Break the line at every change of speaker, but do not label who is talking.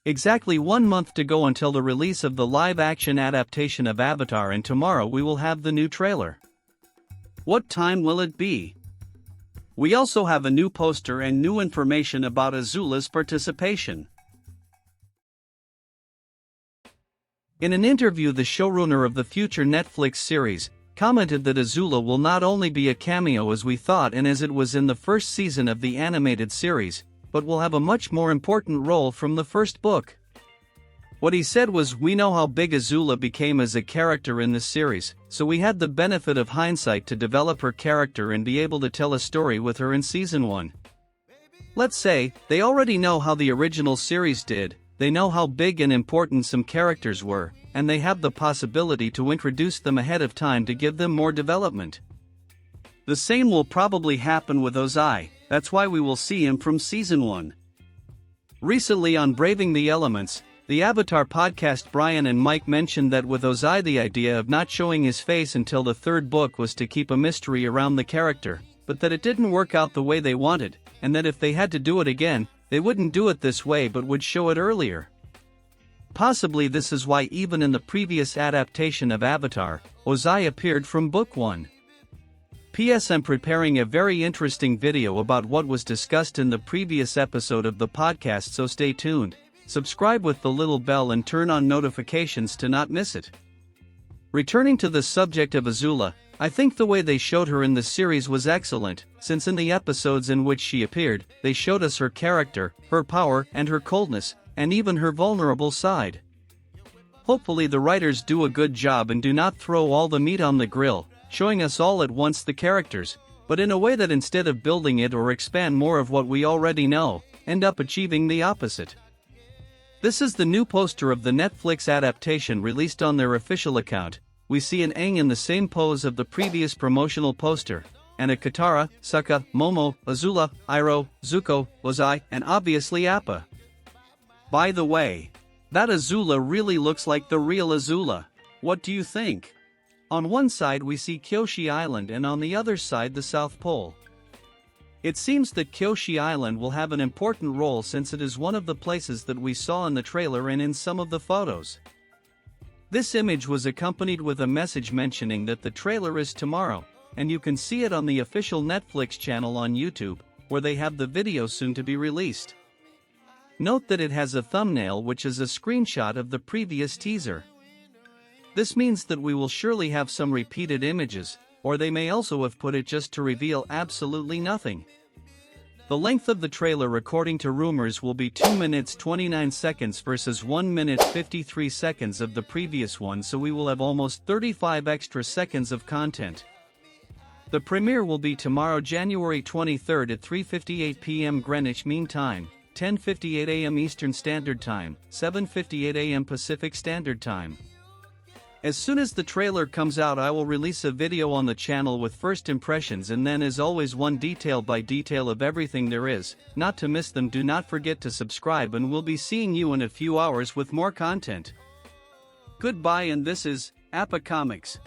Exactly 1 month to go until the release of the live-action adaptation of Avatar, and tomorrow we will have the new trailer. What time will it be? We also have a new poster and new information about Azula's participation. In an interview, the showrunner of the future Netflix series commented that Azula will not only be a cameo as we thought and as it was in the first season of the animated series, but will have a much more important role from the first book. What he said was, "We know how big Azula became as a character in this series, so we had the benefit of hindsight to develop her character and be able to tell a story with her in season 1. Let's say, they already know how the original series did, they know how big and important some characters were, and they have the possibility to introduce them ahead of time to give them more development. The same will probably happen with Ozai, that's why we will see him from season 1. Recently on Braving the Elements, the Avatar podcast, Brian and Mike mentioned that with Ozai the idea of not showing his face until the 3rd book was to keep a mystery around the character, but that it didn't work out the way they wanted, and that if they had to do it again, they wouldn't do it this way but would show it earlier. Possibly this is why even in the previous adaptation of Avatar, Ozai appeared from book 1. P.S. I'm preparing a very interesting video about what was discussed in the previous episode of the podcast, so stay tuned, subscribe with the little bell and turn on notifications to not miss it. Returning to the subject of Azula, I think the way they showed her in the series was excellent, since in the episodes in which she appeared, they showed us her character, her power and her coldness, and even her vulnerable side. Hopefully the writers do a good job and do not throw all the meat on the grill, showing us all at once the characters, but in a way that instead of building it or expand more of what we already know, end up achieving the opposite. This is the new poster of the Netflix adaptation released on their official account. We see an Aang in the same pose of the previous promotional poster, and a Katara, Sokka, Momo, Azula, Iroh, Zuko, Ozai, and obviously Appa. By the way, that Azula really looks like the real Azula. What do you think? On one side we see Kyoshi Island and on the other side the South Pole. It seems that Kyoshi Island will have an important role since it is one of the places that we saw in the trailer and in some of the photos. This image was accompanied with a message mentioning that the trailer is tomorrow, and you can see it on the official Netflix channel on YouTube, where they have the video soon to be released. Note that it has a thumbnail which is a screenshot of the previous teaser. This means that we will surely have some repeated images, or they may also have put it just to reveal absolutely nothing. The length of the trailer according to rumors will be 2 minutes 29 seconds versus 1 minute 53 seconds of the previous one, so we will have almost 35 extra seconds of content. The premiere will be tomorrow, January 23rd at 3:58 p.m. Greenwich Mean Time, 10:58 a.m. Eastern Standard Time, 7:58 a.m. Pacific Standard Time. As soon as the trailer comes out, I will release a video on the channel with first impressions, and then as always one detail by detail of everything there is. Not to miss them, do not forget to subscribe, and we'll be seeing you in a few hours with more content. Goodbye, and this is Appacomics.